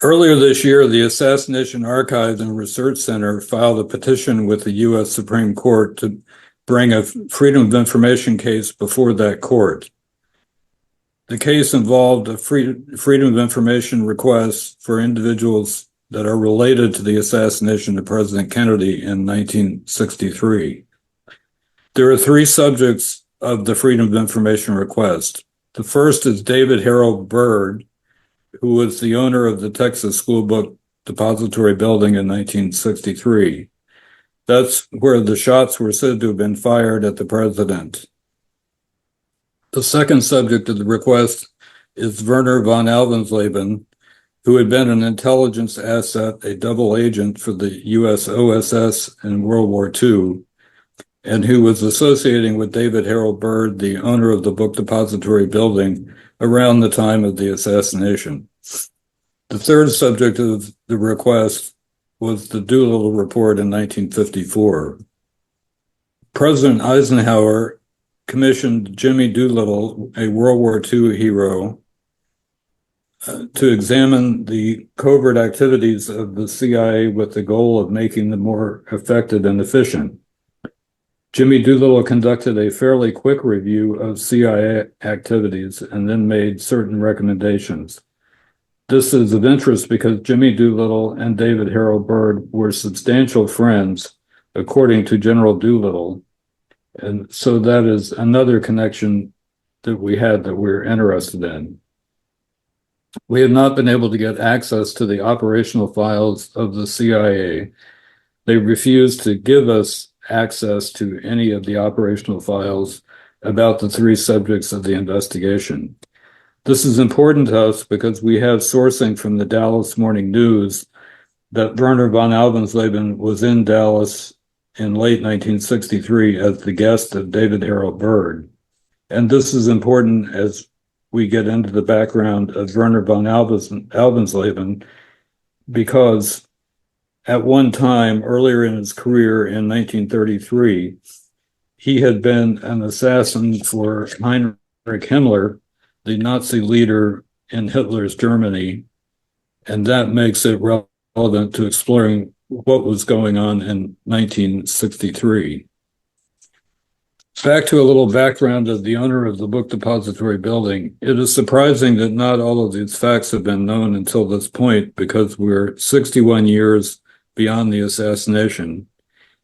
Earlier this year, the Assassination Archives and Research Center filed a petition with the U.S. Supreme Court to bring a Freedom of Information case before that court. The case involved a Freedom of Information request for individuals that are related to the assassination of President Kennedy in 1963. There are three subjects of the Freedom of Information request. The first is David Harold Byrd, who was the owner of the Texas School Book Depository Building in 1963. That's where the shots were said to have been fired at the president. The second subject of the request is Werner von Alvensleben, who had been an intelligence asset, a double agent for the U.S. OSS in World War II, and who was associating with David Harold Byrd, the owner of the Book Depository Building, around the time of the assassination. The third subject of the request was the Doolittle Report in 1954. President Eisenhower commissioned Jimmy Doolittle, a World War II hero, to examine the covert activities of the CIA with the goal of making them more effective and efficient. Jimmy Doolittle conducted a fairly quick review of CIA activities and then made certain recommendations. This is of interest because Jimmy Doolittle and David Harold Byrd were substantial friends, according to General Doolittle. And so that is another connection that we had that we're interested in. We have not been able to get access to the operational files of the CIA. They refused to give us access to any of the operational files about the three subjects of the investigation. This is important to us because we have sourcing from the Dallas Morning News that Werner von Alvensleben was in Dallas in late 1963 as the guest of David Harold Byrd. And this is important as we get into the background of Werner von Alvensleben, because at one time earlier in his career in 1933, he had been an assassin for Heinrich Himmler, the Nazi leader in Hitler's Germany, and that makes it relevant to exploring what was going on in 1963. Back to a little background of the owner of the Book Depository Building. It is surprising that not all of these facts have been known until this point, because we're 61 years beyond the assassination,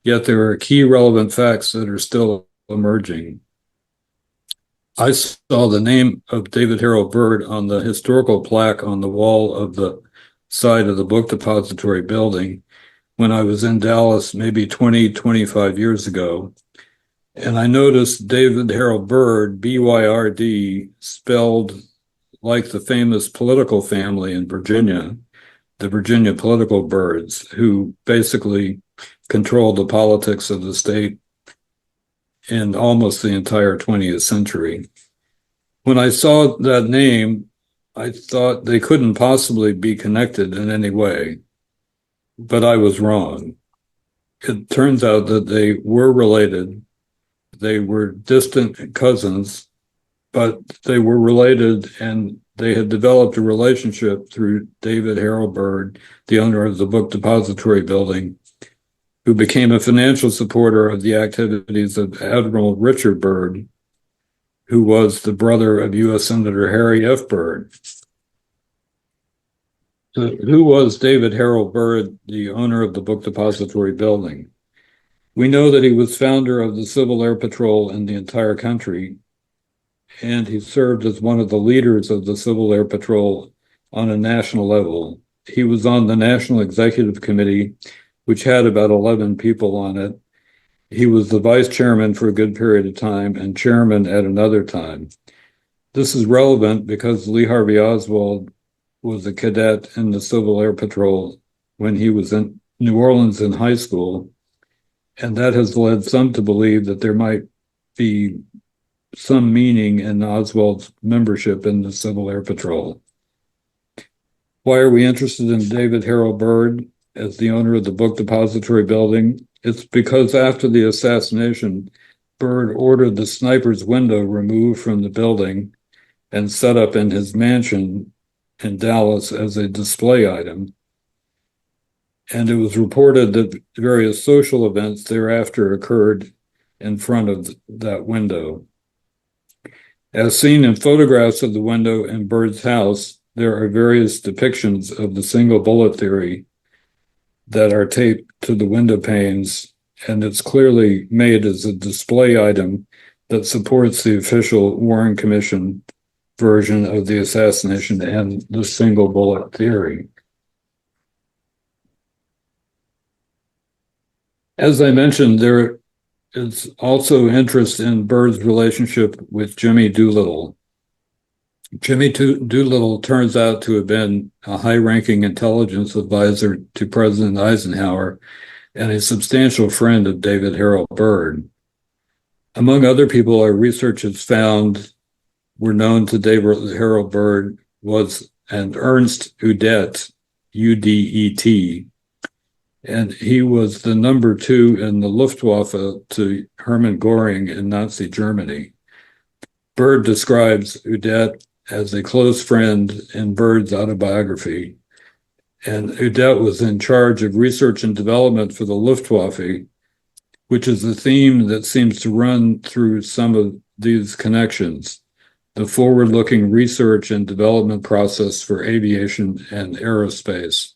yet there are key relevant facts that are still emerging. I saw the name of David Harold Byrd on the historical plaque on the wall of the side of the Book Depository Building when I was in Dallas maybe 25 years ago. And I noticed David Harold Byrd, BYRD, spelled like the famous political family in Virginia, the Virginia political Byrds, who basically controlled the politics of the state in almost the entire 20th century. When I saw that name, I thought they couldn't possibly be connected in any way, but I was wrong. It turns out that they were related. They were distant cousins, but they were related, and they had developed a relationship through David Harold Byrd, the owner of the Book Depository Building, who became a financial supporter of the activities of Admiral Richard Byrd, who was the brother of U.S. Senator Harry F. Byrd. So who was David Harold Byrd, the owner of the Book Depository Building? We know that he was founder of the Civil Air Patrol in the entire country, and he served as one of the leaders of the Civil Air Patrol on a national level. He was on the National Executive Committee, which had about 11 people on it. He was the vice chairman for a good period of time and chairman at another time. This is relevant because Lee Harvey Oswald was a cadet in the Civil Air Patrol when he was in New Orleans in high school, and that has led some to believe that there might be some meaning in Oswald's membership in the Civil Air Patrol. Why are we interested in David Harold Byrd as the owner of the Book Depository Building? It's because after the assassination, Byrd ordered the sniper's window removed from the building and set up in his mansion in Dallas as a display item, and it was reported that various social events thereafter occurred in front of that window. As seen in photographs of the window in Byrd's house, there are various depictions of the single bullet theory that are taped to the window panes, and it's clearly made as a display item that supports the official Warren Commission version of the assassination and the single bullet theory. As I mentioned, there is also interest in Byrd's relationship with Jimmy Doolittle. Jimmy Doolittle turns out to have been a high-ranking intelligence advisor to President Eisenhower and a substantial friend of David Harold Byrd. Among other people our research has found were known to David Harold Byrd was an Ernst Udet, U-D-E-T, and he was the number 2 in the Luftwaffe to Hermann Göring in Nazi Germany. Byrd describes Udet as a close friend in Byrd's autobiography, and Udet was in charge of research and development for the Luftwaffe, which is a theme that seems to run through some of these connections, the forward-looking research and development process for aviation and aerospace.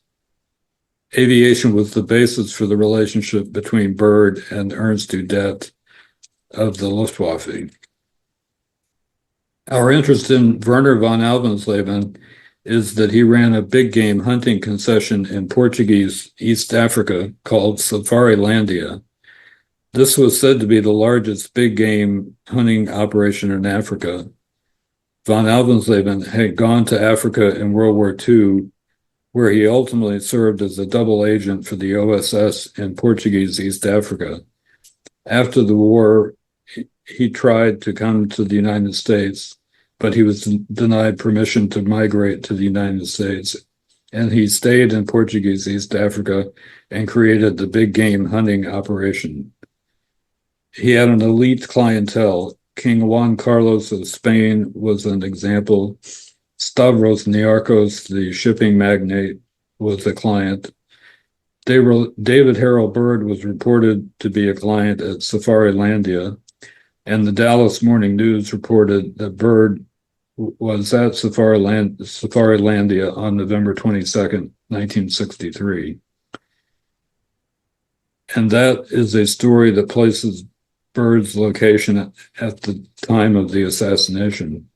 Aviation was the basis for the relationship between Byrd and Ernst Udet of the Luftwaffe. Our interest in Werner von Alvensleben is that he ran a big game hunting concession in Portuguese East Africa called Safarilandia. This was said to be the largest big game hunting operation in Africa. Von Alvensleben had gone to Africa in World War II, where he ultimately served as a double agent for the OSS in Portuguese East Africa. After the war, he tried to come to the United States, but he was denied permission to migrate to the United States. And he stayed in Portuguese East Africa and created the big game hunting operation. He had an elite clientele. King Juan Carlos of Spain was an example. Stavros Niarchos, the shipping magnate, was a client. David Harold Byrd was reported to be a client at Safarilandia, and the Dallas Morning News reported that Byrd was at Safarilandia on November 22nd, 1963. And that is a story that places Byrd's location at the time of the assassination.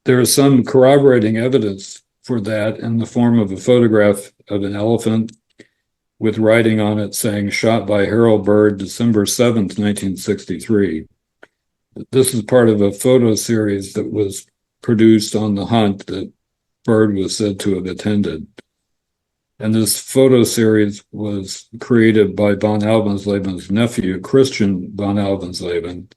There is some corroborating evidence for that in the form of a photograph of an elephant with writing on it saying, "Shot by Harold Byrd, December 7th, 1963. This is part of a photo series that was produced on the hunt that Byrd was said to have attended. And this photo series was created by von Alvensleben's nephew, Christian von Alvensleben,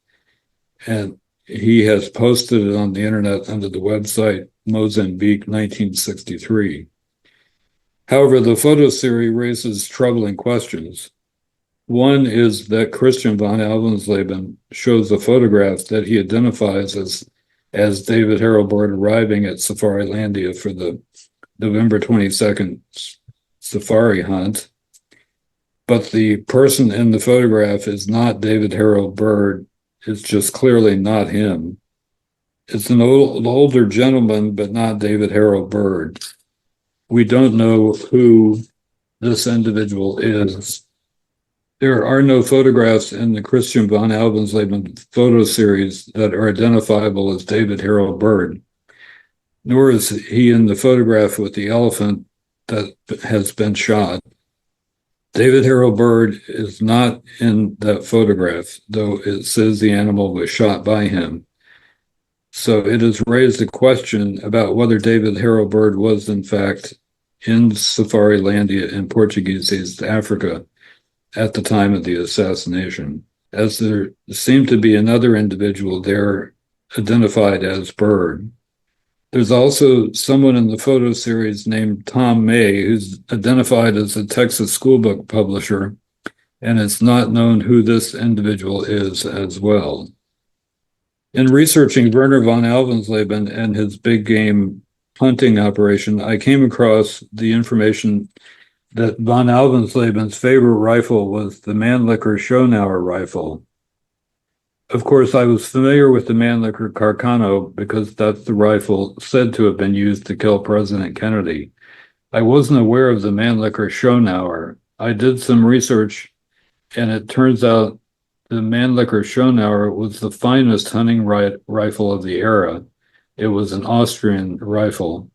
and he has posted it on the internet under the website Mozambique 1963. However, the photo series raises troubling questions. One is that Christian von Alvensleben shows a photograph that he identifies as David Harold Byrd arriving at Safarilandia for the November 22nd safari hunt. But the person in the photograph is not David Harold Byrd. It's just clearly not him. It's an older gentleman, but not David Harold Byrd. We don't know who this individual is. There are no photographs in the Christian von Alvensleben photo series that are identifiable as David Harold Byrd, nor is he in the photograph with the elephant that has been shot. David Harold Byrd is not in that photograph, though it says the animal was shot by him. So it has raised a question about whether David Harold Byrd was, in fact, in Safarilandia in Portuguese East Africa at the time of the assassination, as there seemed to be another individual there identified as Byrd. There's also someone in the photo series named Tom May, who's identified as a Texas schoolbook publisher, and it's not known who this individual is as well. In researching Werner von Alvensleben and his big game hunting operation, I came across the information that von Alvensleben's favorite rifle was the Mannlicher Schonauer rifle. Of course, I was familiar with the Mannlicher Carcano because that's the rifle said to have been used to kill President Kennedy. I wasn't aware of the Mannlicher Schonauer. I did some research, and it turns out the Mannlicher Schonauer was the finest hunting rifle of the era. It was an Austrian rifle.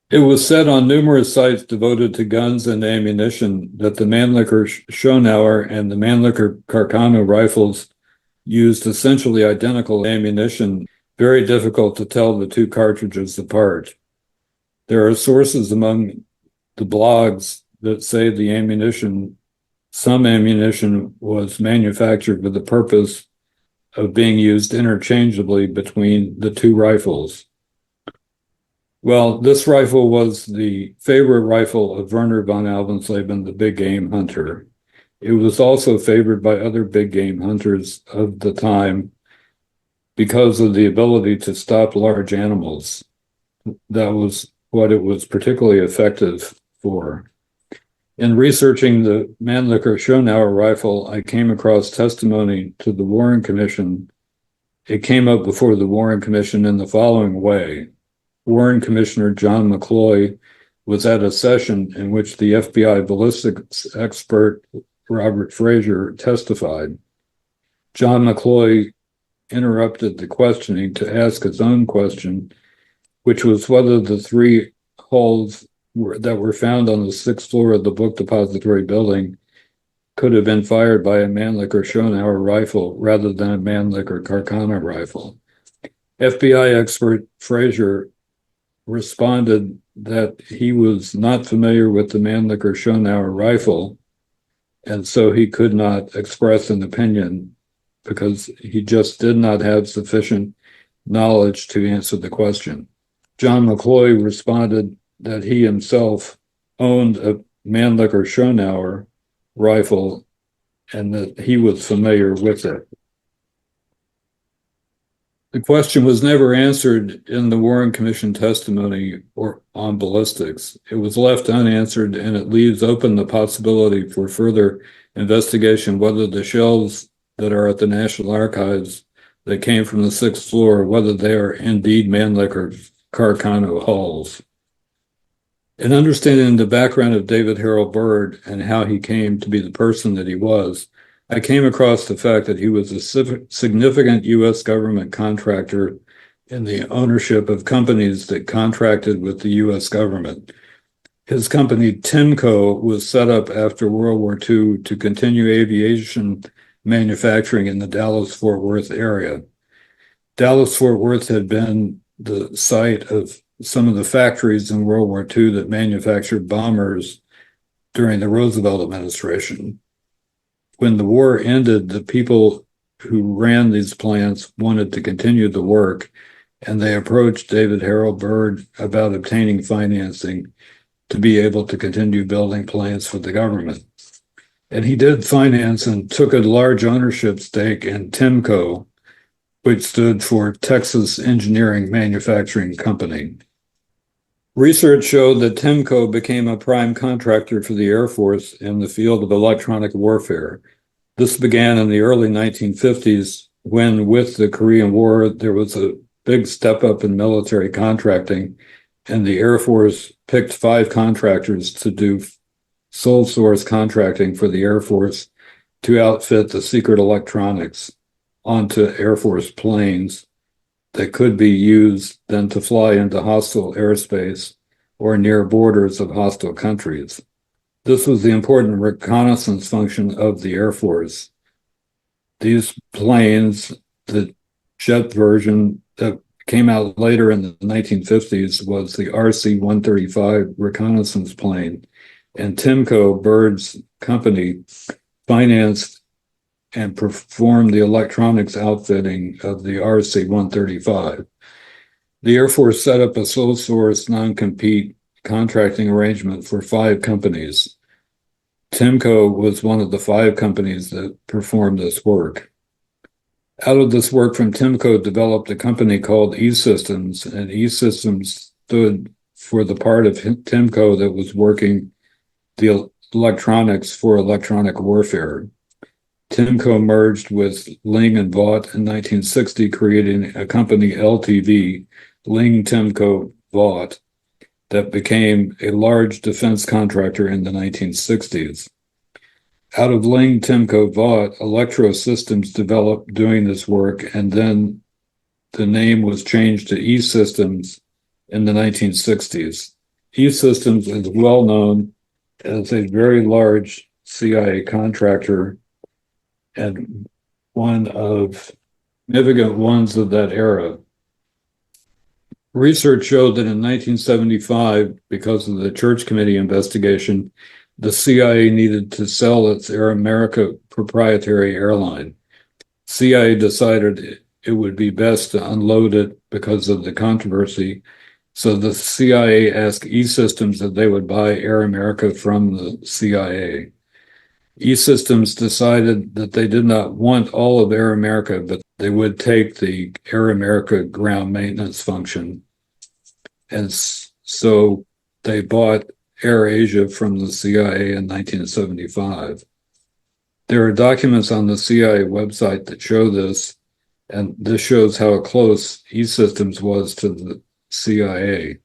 It was said on numerous sites devoted to guns and ammunition that the Mannlicher Schonauer and the Mannlicher Carcano rifles used essentially identical ammunition, very difficult to tell the two cartridges apart. There are sources among the blogs that say some ammunition was manufactured for the purpose of being used interchangeably between the two rifles. Well, this rifle was the favorite rifle of Werner von Alvensleben, the big game hunter. It was also favored by other big game hunters of the time because of the ability to stop large animals. That was what it was particularly effective for. In researching the Mannlicher Schonauer rifle, I came across testimony to the Warren Commission. It came up before the Warren Commission in the following way. Warren Commissioner John McCloy was at a session in which the FBI ballistics expert Robert Frazier testified. John McCloy interrupted the questioning to ask his own question, which was whether the three holes that were found on the 6th floor of the book depository building could have been fired by a Mannlicher Schonauer rifle rather than a Mannlicher Carcano rifle. FBI expert Frazier responded that he was not familiar with the Mannlicher Schonauer rifle, and so he could not express an opinion because he just did not have sufficient knowledge to answer the question. John McCloy responded that he himself owned a Mannlicher Schonauer rifle and that he was familiar with it. The question was never answered in the Warren Commission testimony or on ballistics. It was left unanswered, and it leaves open the possibility for further investigation whether the shells that are at the National Archives that came from the 6th floor, whether they are indeed Mannlicher Carcano hulls. In understanding the background of David Harold Byrd and how he came to be the person that he was, I came across the fact that he was a significant U.S. government contractor in the ownership of companies that contracted with the U.S. government. His company, Timco, was set up after World War II to continue aviation manufacturing in the Dallas-Fort Worth area. Dallas-Fort Worth had been the site of some of the factories in World War II that manufactured bombers during the Roosevelt administration. When the war ended, the people who ran these plants wanted to continue the work, and they approached David Harold Byrd about obtaining financing to be able to continue building planes for the government. And he did finance and took a large ownership stake in Timco, which stood for Texas Engineering Manufacturing Company. Research showed that Timco became a prime contractor for the Air Force in the field of electronic warfare. This began in the early 1950s when, with the Korean War, there was a big step up in military contracting, and the Air Force picked 5 contractors to do sole source contracting for the Air Force to outfit the secret electronics onto Air Force planes that could be used then to fly into hostile airspace or near borders of hostile countries. This was the important reconnaissance function of the Air Force. These planes, the jet version that came out later in the 1950s was the RC-135 reconnaissance plane, and Timco, Byrd's company, financed and performed the electronics outfitting of the RC-135. The Air Force set up a sole source non-compete contracting arrangement for 5 companies. Timco was one of the 5 companies that performed this work. Out of this work from Timco developed a company called E-Systems, and E-Systems stood for the part of Timco that was working the electronics for electronic warfare. Timco merged with Ling and Vought in 1960, creating a company LTV, Ling Timco Vought, that became a large defense contractor in the 1960s. Out of Ling Timco Vought, Electro Systems developed doing this work, and then the name was changed to E-Systems in the 1960s. E-Systems is well known as a very large CIA contractor and one of significant ones of that era. Research showed that in 1975, because of the Church Committee investigation, the CIA needed to sell its Air America proprietary airline. CIA decided it would be best to unload it because of the controversy. So the CIA asked E-Systems that they would buy Air America from the CIA. E-Systems decided that they did not want all of Air America, but they would take the Air America ground maintenance function. And so they bought Air Asia from the CIA in 1975. There are documents on the CIA website that show this, and this shows how close E-Systems was to the CIA.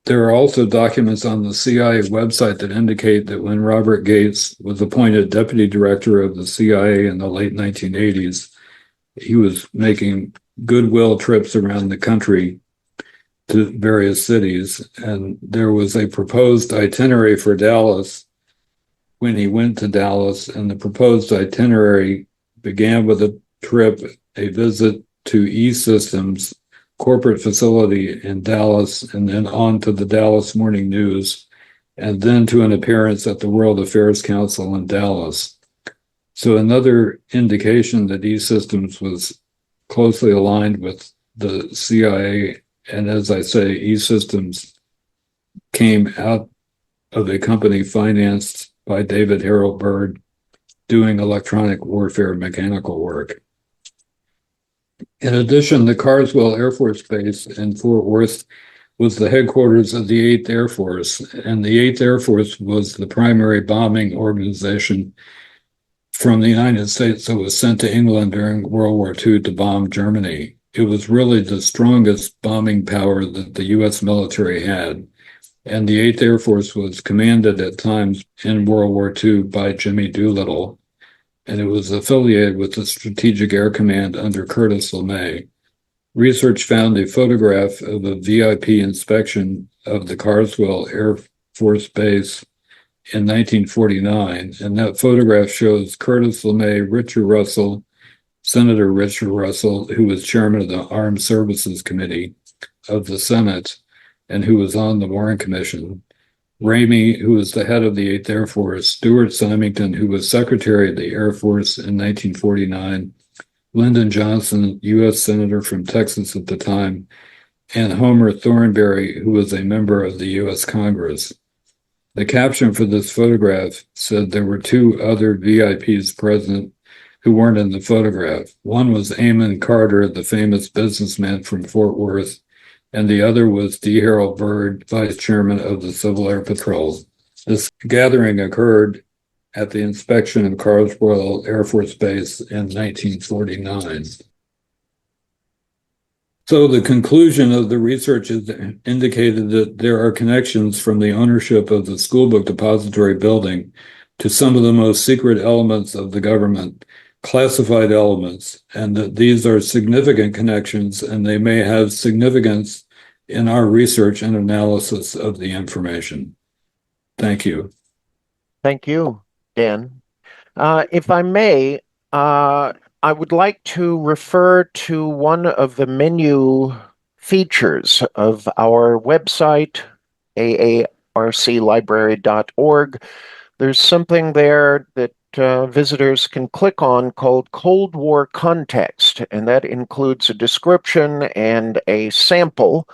There are also documents on the CIA website that indicate that when Robert Gates was appointed deputy director of the CIA in the late 1980s, he was making goodwill trips around the country to various cities, and there was a proposed itinerary for Dallas when he went to Dallas, and the proposed itinerary began with a trip, a visit to E-Systems corporate facility in Dallas, and then on to the Dallas Morning News, and then to an appearance at the World Affairs Council in Dallas. So another indication that E-Systems was closely aligned with the CIA. And as I say, E-Systems came out of a company financed by David Harold Byrd doing electronic warfare mechanical work. In addition, the Carswell Air Force Base in Fort Worth was the headquarters of the 8th Air Force, and the 8th Air Force was the primary bombing organization from the United States that was sent to England during World War II to bomb Germany. It was really the strongest bombing power that the U.S. military had, and the 8th Air Force was commanded at times in World War II by Jimmy Doolittle, and it was affiliated with the Strategic Air Command under Curtis LeMay. Research found a photograph of a VIP inspection of the Carswell Air Force Base in 1949, and that photograph shows Curtis LeMay, Richard Russell, Senator Richard Russell, who was chairman of the Armed Services Committee of the Senate and who was on the Warren Commission, Ramey, who was the head of the 8th Air Force, Stuart Symington, who was Secretary of the Air Force in 1949, Lyndon Johnson, U.S. Senator from Texas at the time, and Homer Thornberry, who was a member of the U.S. Congress. The caption for this photograph said there were two other VIPs present who weren't in the photograph. One was Amon Carter, the famous businessman from Fort Worth, and the other was D. Harold Byrd, vice chairman of the Civil Air Patrol. This gathering occurred at the inspection of Carswell Air Force Base in 1949. So the conclusion of the research is indicated that there are connections from the ownership of the schoolbook depository building to some of the most secret elements of the government, classified elements, and that these are significant connections and they may have significance in our research and analysis of the information. Thank you. Thank you, Dan. If I may, I would like to refer to one of the menu features of our website, aarclibrary.org. There's something there that visitors can click on called Cold War Context, and that includes a description and a sample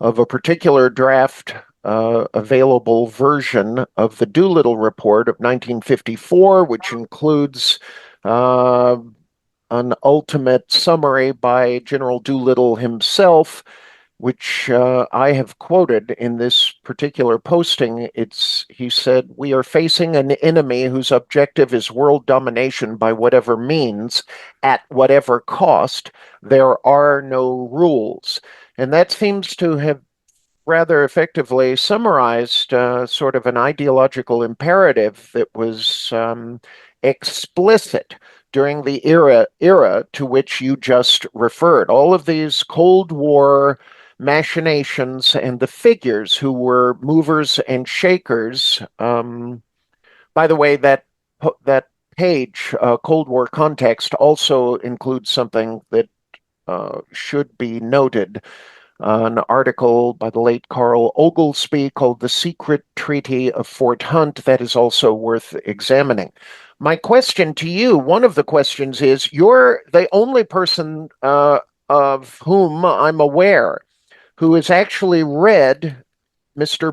of a particular draft available version of the Doolittle Report of 1954, which includes an ultimate summary by General Doolittle himself, which I have quoted in this particular posting. He said, "We are facing an enemy whose objective is world domination by whatever means, at whatever cost. There are no rules." And that seems to have rather effectively summarized sort of an ideological imperative that was explicit during the era to which you just referred. All of these Cold War machinations and the figures who were movers and shakers. By the way, that page, Cold War Context, also includes something that should be noted. An article by the late Carl Oglesby called "The Secret Treaty of Fort Hunt" that is also worth examining. My question to you, one of the questions is, you're the only person of whom I'm aware who has actually read Mr.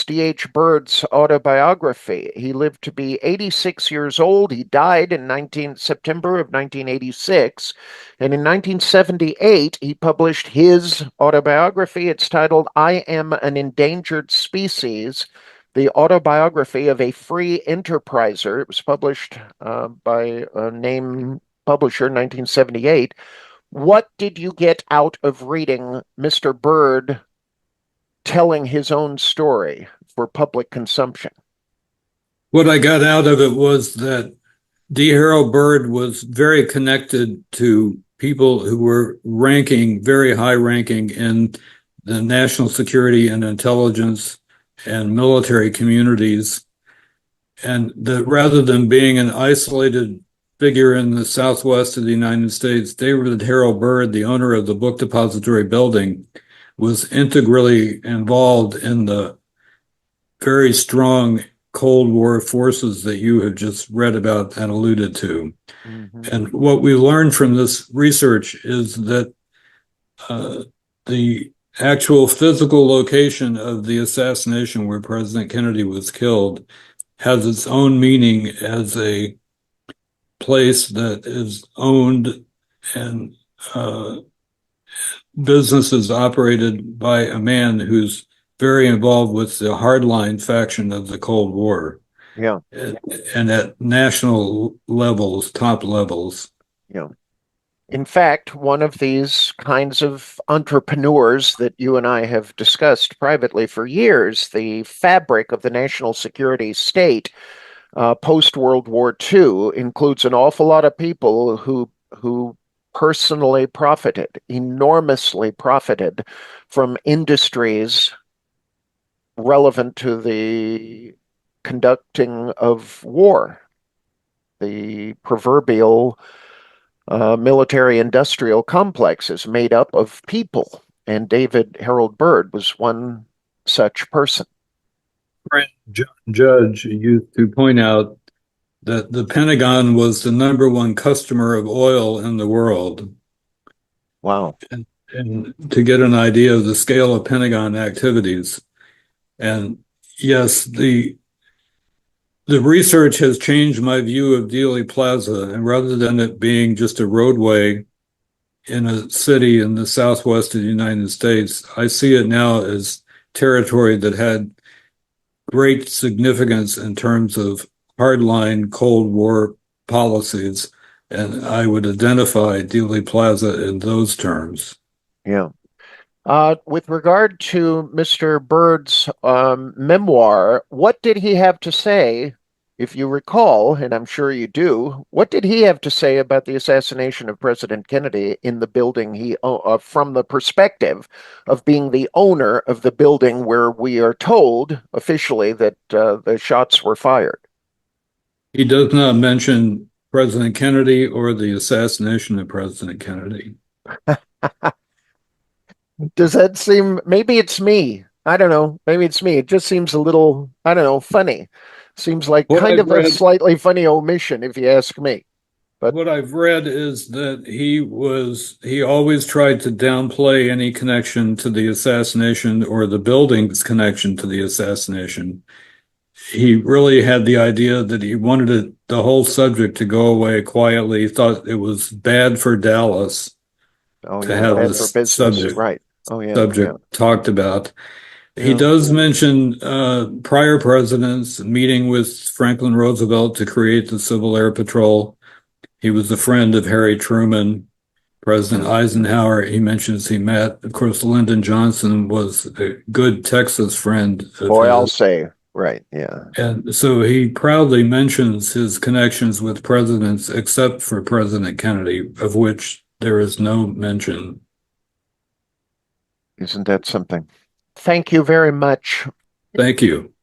D.H. Byrd's autobiography. He lived to be 86 years old. He died in September of 1986. And in 1978, he published his autobiography. It's titled "I Am an Endangered Species, the Autobiography of a Free Enterpriser." It was published by a named publisher in 1978. What did you get out of reading Mr. Byrd telling his own story for public consumption? What I got out of it was that D. Harold Byrd was very connected to people who were very high ranking in the national security and intelligence and military communities. And that rather than being an isolated figure in the southwest of the United States, David Harold Byrd, the owner of the Book Depository building, was integrally involved in the very strong Cold War forces that you have just read about and alluded to. Mm-hmm. And what we learned from this research is that the actual physical location of the assassination where President Kennedy was killed has its own meaning as a place that is owned and businesses operated by a man who's very involved with the hardline faction of the Cold War. Yeah. And at national levels, top levels. Yeah. In fact, one of these kinds of entrepreneurs that you and I have discussed privately for years, the fabric of the national security state post-World War II, includes an awful lot of people who personally profited, enormously profited from industries relevant to the conducting of war. The proverbial military-industrial complex is made up of people, and David Harold Byrd was one such person. John Judge used to point out that the Pentagon was the number one customer of oil in the world. Wow. And to get an idea of the scale of Pentagon activities. And yes, the research has changed my view of Dealey Plaza, and rather than it being just a roadway in a city in the southwest of the United States, I see it now as territory that had great significance in terms of hardline Cold War policies, and I would identify Dealey Plaza in those terms. Yeah. With regard to Mr. Byrd's memoir, what did he have to say, if you recall, and I'm sure you do, what did he have to say about the assassination of President Kennedy in the building from the perspective of being the owner of the building where we are told officially that the shots were fired? He does not mention President Kennedy or the assassination of President Kennedy. Does that seem, maybe it's me. I don't know. Maybe it's me. It just seems a little, I don't know, funny. Seems like kind of a slightly funny omission, if you ask me. But what I've read is that he always tried to downplay any connection to the assassination or the building's connection to the assassination. he really had the idea that he wanted the whole subject to go away quietly. He thought it was bad for Dallas Oh, to yeah, have bad for this business, right. Oh, yeah, yeah, subject talked about. He yeah. does mention prior presidents meeting with Franklin Roosevelt to create the Civil Air Patrol. He was a friend of Harry Truman. President Eisenhower, he mentions he met. Of course, Lyndon Johnson was a good Texas friend of Boy, I'll his. say, right, yeah. And so he proudly mentions his connections with presidents, except for President Kennedy, of which there is no mention. Isn't that something? Thank you very much. Thank you.